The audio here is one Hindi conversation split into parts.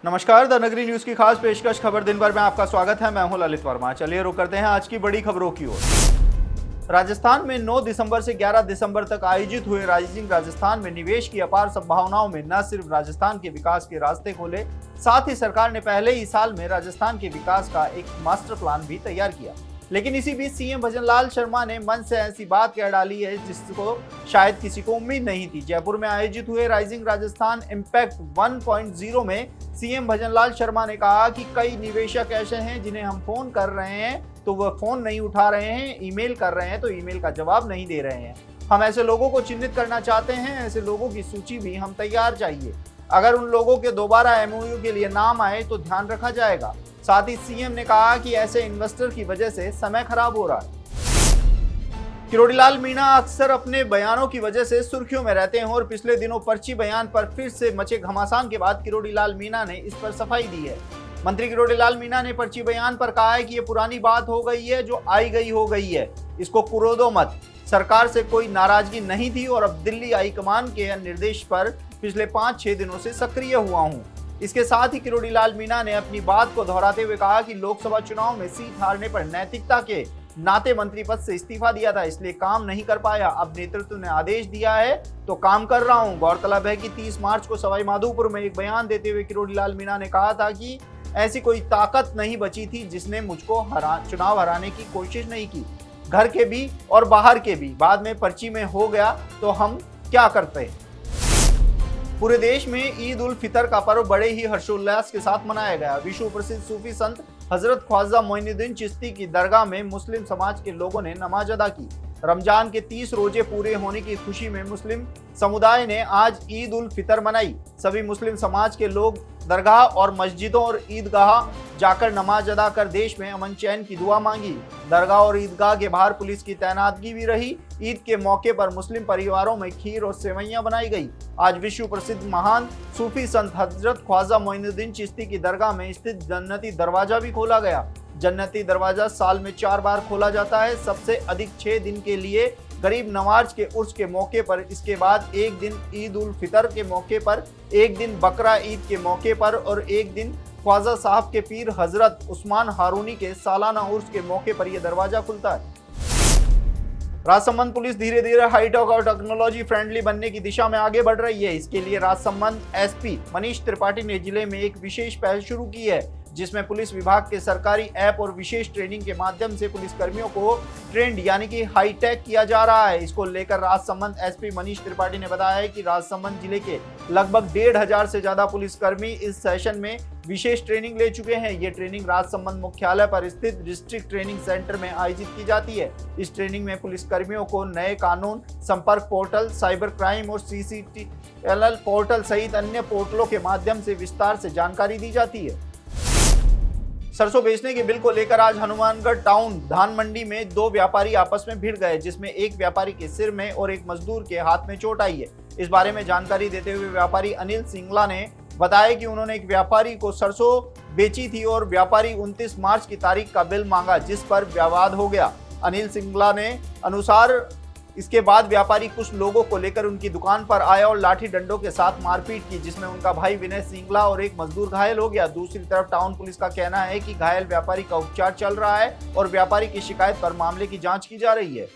नमस्कार, द नगरी न्यूज की खास पेशकश खबर दिन भर में आपका स्वागत है। मैं हूं ललित वर्मा। चलिए रुक करते हैं आज की बड़ी खबरों की ओर। राजस्थान में 9 दिसंबर से 11 दिसंबर तक आयोजित हुए राइजिंग राजस्थान में निवेश की अपार संभावनाओं में न सिर्फ राजस्थान के विकास के रास्ते खोले, साथ ही सरकार ने पहले ही साल में राजस्थान के विकास का एक मास्टर प्लान भी तैयार किया। लेकिन इसी बीच सीएम भजन लाल शर्मा ने मन से ऐसी बात कह डाली है जिसको शायद किसी को उम्मीद नहीं थी। जयपुर में आयोजित हुए राइजिंग राजस्थान इम्पैक्ट 1.0 में सीएम भजन लाल शर्मा ने कहा कि कई निवेशक ऐसे हैं जिन्हें हम फोन कर रहे हैं तो वह फोन नहीं उठा रहे हैं, ईमेल कर रहे हैं तो ईमेल का जवाब नहीं दे रहे हैं। हम ऐसे लोगों को चिन्हित करना चाहते हैं, ऐसे लोगों की सूची भी हम तैयार चाहिए। अगर उन लोगों के दोबारा एमओयू के लिए नाम आए तो ध्यान रखा जाएगा। साथ ही सीएम ने कहा कि ऐसे इन्वेस्टर की वजह से समय खराब हो रहा है। किरोड़ीलाल मीणा अक्सर अपने बयानों की वजह से सुर्खियों में रहते हैं और पिछले दिनों पर्ची बयान पर फिर से मचे घमासान के बाद किरोड़ीलाल मीणा ने इस पर सफाई दी है। मंत्री किरोड़ीलाल मीणा ने पर्ची बयान पर कहा है कि ये पुरानी बात हो गई है, जो आई गई हो गई है, इसको कुरोदो मत। सरकार से कोई नाराजगी नहीं थी और अब दिल्ली हाईकमान के निर्देश पर पिछले 5-6 दिनों से सक्रिय हुआ हूँ। इसके साथ ही किरोड़ीलाल मीणा ने अपनी बात को दोहराते हुए कहा कि लोकसभा चुनाव में सीट हारने पर नैतिकता के नाते मंत्री पद से इस्तीफा दिया था, इसलिए काम नहीं कर पाया। अब नेतृत्व ने आदेश दिया है तो काम कर रहा हूं। गौरतलब है कि 30 मार्च को सवाईमाधोपुर में एक बयान देते हुए किरोड़ीलाल मीणा ने कहा था कि ऐसी कोई ताकत नहीं बची थी जिसने मुझको चुनाव हराने की कोशिश नहीं की, घर के भी और बाहर के भी। बाद में पर्ची में हो गया तो हम क्या करते। पूरे देश में ईद उल फितर का पर्व बड़े ही हर्षोल्लास के साथ मनाया गया। विश्व प्रसिद्ध सूफी संत हजरत ख्वाजा मोइनुद्दीन चिश्ती की दरगाह में मुस्लिम समाज के लोगों ने नमाज अदा की। रमजान के 30 रोजे पूरे होने की खुशी में मुस्लिम समुदाय ने आज ईद उल फितर मनाई। सभी मुस्लिम समाज के लोग दरगाह और मस्जिदों और ईदगाह जाकर नमाज अदा कर देश में अमन चैन की दुआ मांगी। दरगाह और ईदगाह के बाहर पुलिस की तैनातगी भी रही। ईद के मौके पर मुस्लिम परिवारों में खीर और सेवैयां बनाई गई। आज विश्व प्रसिद्ध महान सूफी संत हजरत ख्वाजा मोइनुद्दीन चिश्ती की दरगाह में स्थित जन्नती दरवाजा भी खोला गया। जन्नती दरवाजा साल में 4 बार खोला जाता है, सबसे अधिक 6 दिन के लिए गरीब नवाज के उर्स के मौके पर, इसके बाद एक दिन ईद उल फितर के मौके पर, एक दिन बकरा ईद के मौके पर और एक दिन ख्वाजा साहब के पीर हजरत उस्मान हारूनी के सालाना उर्स के मौके पर यह दरवाजा खुलता है। राजसमंद पुलिस धीरे धीरे हाईटेक और टेक्नोलॉजी फ्रेंडली बनने की दिशा में आगे बढ़ रही है। इसके लिए राजसमंद एसपी मनीष त्रिपाठी ने जिले में एक विशेष पहल शुरू की है, जिसमें पुलिस विभाग के सरकारी ऐप और विशेष ट्रेनिंग के माध्यम से पुलिस कर्मियों को ट्रेंड यानी कि हाईटेक किया जा रहा है। इसको लेकर राजसमंद एसपी मनीष त्रिपाठी ने बताया है कि राजसमंद जिले के लगभग 1,500 से ज्यादा पुलिसकर्मी इस सेशन में विशेष ट्रेनिंग ले चुके हैं। ये ट्रेनिंग राजसमंद मुख्यालय पर स्थित डिस्ट्रिक्ट ट्रेनिंग सेंटर में आयोजित की जाती है। इस ट्रेनिंग में पुलिसकर्मियों को नए कानून, संपर्क पोर्टल, साइबर क्राइम और CCTV पोर्टल सहित अन्य पोर्टलों के माध्यम से विस्तार से जानकारी दी जाती है। सरसों बेचने के बिल को लेकर आज हनुमानगढ़ टाउन धान मंडी में 2 व्यापारी आपस में भिड़ गए, जिसमें एक व्यापारी के सिर में और एक मजदूर के हाथ में चोट आई है। इस बारे में जानकारी देते हुए व्यापारी अनिल सिंगला ने बताया कि उन्होंने एक व्यापारी को सरसों बेची थी और व्यापारी 29 मार्च की तारीख का बिल मांगा, जिस पर विवाद हो गया। अनिल सिंगला ने अनुसार इसके बाद व्यापारी कुछ लोगों को लेकर उनकी दुकान पर आया और लाठी डंडों के साथ मारपीट की, जिसमें उनका भाई विनय सिंगला और एक मजदूर घायल हो गया। दूसरी तरफ टाउन पुलिस का कहना है कि घायल व्यापारी का उपचार चल रहा है और व्यापारी की शिकायत पर मामले की जांच की जा रही है।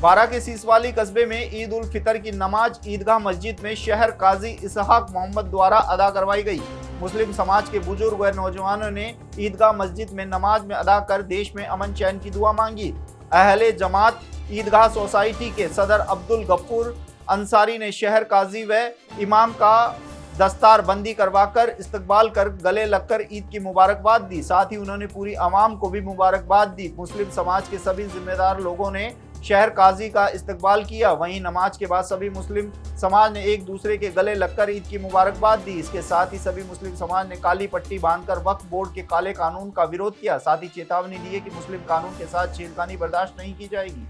बारां के सीसवाली कस्बे में ईद उल फितर की नमाज ईदगाह मस्जिद में शहर काजी इसहाक मोहम्मद द्वारा अदा करवाई गई। मुस्लिम समाज के बुजुर्ग व नौजवानों ने ईदगाह मस्जिद में नमाज में अदा कर देश में अमन चैन की दुआ मांगी। अहले जमात ईदगाह सोसाइटी के सदर अब्दुल गफूर अंसारी ने शहर काजी व इमाम का दस्तार बंदी करवाकर इस्तकबाल कर गले लगकर ईद की मुबारकबाद दी। साथ ही उन्होंने पूरी आवाम को भी मुबारकबाद दी। मुस्लिम समाज के सभी जिम्मेदार लोगों ने शहर काजी का इस्तकबाल किया। वहीं नमाज के बाद सभी मुस्लिम समाज ने एक दूसरे के गले लगकर ईद की मुबारकबाद दी। इसके साथ ही सभी मुस्लिम समाज ने काली पट्टी बांधकर वक्फ बोर्ड के काले कानून का विरोध किया। साथ ही चेतावनी दी है कि मुस्लिम कानून के साथ छेड़खानी बर्दाश्त नहीं की जाएगी।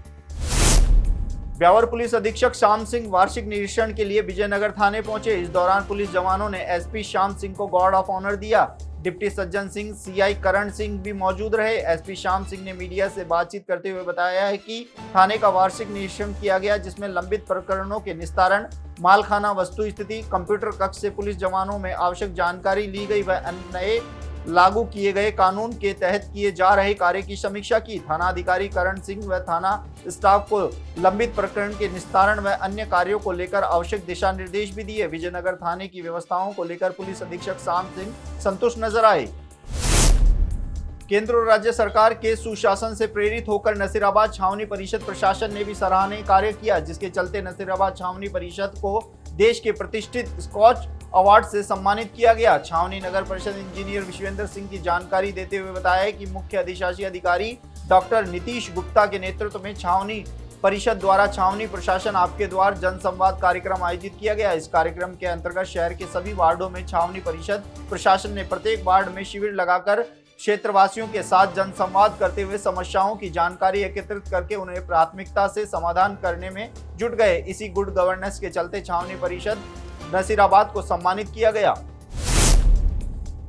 ब्यावर पुलिस अधीक्षक श्याम सिंह वार्षिक निरीक्षण के लिए विजयनगर थाने पहुंचे। इस दौरान पुलिस जवानों ने एसपी श्याम सिंह को गार्ड ऑफ ऑनर दिया। डिप्टी सज्जन सिंह, सीआई करण सिंह भी मौजूद रहे। एसपी श्याम सिंह ने मीडिया से बातचीत करते हुए बताया है कि थाने का वार्षिक निरीक्षण किया गया, जिसमें लंबित प्रकरणों के निस्तारण, मालखाना वस्तु स्थिति, कंप्यूटर कक्ष से पुलिस जवानों में आवश्यक जानकारी ली गई व नए लागू किए गए कानून के तहत किए जा रहे कार्य की समीक्षा की। थानाधिकारी करण सिंह व थाना स्टाफ को लंबित प्रकरण के निस्तारण व अन्य कार्यों को लेकर आवश्यक दिशा निर्देश भी दिए। विजयनगर थाने की व्यवस्थाओं को लेकर पुलिस अधीक्षक श्याम सिंह संतुष्ट नजर आए। केंद्र और राज्य सरकार के सुशासन से प्रेरित होकर नसीराबाद छावनी परिषद प्रशासन ने भी सराहनीय कार्य किया, जिसके चलते नसीराबाद छावनी परिषद को देश के प्रतिष्ठित स्कॉच अवार्ड से सम्मानित किया गया। छावनी नगर परिषद इंजीनियर विश्वेंद्र सिंह की जानकारी देते हुए बताया कि मुख्य अधिशासी अधिकारी डॉक्टर नीतीश गुप्ता के नेतृत्व में छावनी परिषद द्वारा छावनी प्रशासन आपके द्वार जनसंवाद कार्यक्रम आयोजित किया गया। इस कार्यक्रम के अंतर्गत शहर के सभी वार्डों में छावनी परिषद प्रशासन ने प्रत्येक वार्ड में शिविर लगाकर क्षेत्रवासियों के साथ जनसंवाद करते हुए समस्याओं की जानकारी एकत्रित करके उन्हें प्राथमिकता से समाधान करने में जुट गए। इसी गुड गवर्नेंस के चलते छावनी परिषद नसीराबाद को सम्मानित किया गया।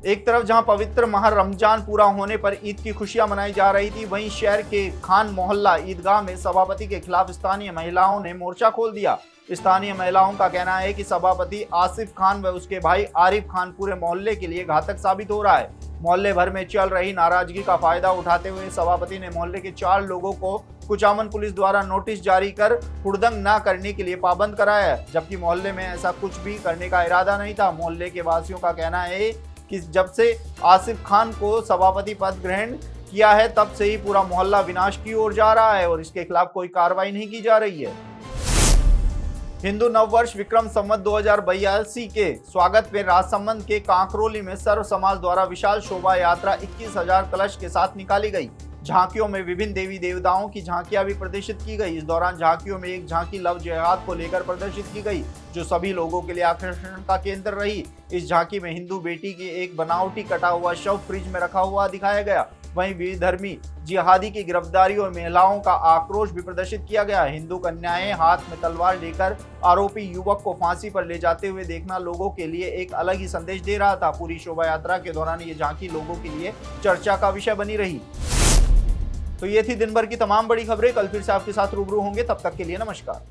एक तरफ जहां पवित्र माह रमजान पूरा होने पर ईद की खुशियां मनाई जा रही थी, वहीं शहर के खान मोहल्ला ईदगाह में सभापति के खिलाफ स्थानीय महिलाओं ने मोर्चा खोल दिया। स्थानीय महिलाओं का कहना है कि सभापति आसिफ खान व उसके भाई आरिफ खान पूरे मोहल्ले के लिए घातक साबित हो रहा है। मोहल्ले भर में चल रही नाराजगी का फायदा उठाते हुए सभापति ने मोहल्ले के 4 लोगों को कुचामन पुलिस द्वारा नोटिस जारी कर हुड़दंग न करने के लिए पाबंद कराया है, जबकि मोहल्ले में ऐसा कुछ भी करने का इरादा नहीं था। मोहल्ले के वासियों का कहना है कि जब से आसिफ खान को सभापति पद ग्रहण किया है, तब से ही पूरा मोहल्ला विनाश की ओर जा रहा है और इसके खिलाफ कोई कार्रवाई नहीं की जा रही है। हिंदू नववर्ष विक्रम संवत 2082 के स्वागत में राजसमंद के कांकरोली में सर्व समाज द्वारा विशाल शोभा यात्रा 21,000 कलश के साथ निकाली गई। झांकियों में विभिन्न देवी देवताओं की झांकियां भी प्रदर्शित की गई। इस दौरान झांकियों में एक झांकी लव जिहाद को लेकर प्रदर्शित की गई, जो सभी लोगों के लिए आकर्षण का केंद्र रही। इस झांकी में हिंदू बेटी की एक बनावटी कटा हुआ शव फ्रिज में रखा हुआ दिखाया गया। वहीं विधर्मी जिहादी की गिरफ्तारी और महिलाओं का आक्रोश भी प्रदर्शित किया गया। हिंदू कन्याएं हाथ में तलवार लेकर आरोपी युवक को फांसी पर ले जाते हुए देखना लोगों के लिए एक अलग ही संदेश दे रहा था। पूरी शोभा यात्रा के दौरान ये झांकी लोगों के लिए चर्चा का विषय बनी रही। तो ये थी दिन भर की तमाम बड़ी खबरें। कल फिर से आपके साथ रूबरू होंगे, तब तक के लिए नमस्कार।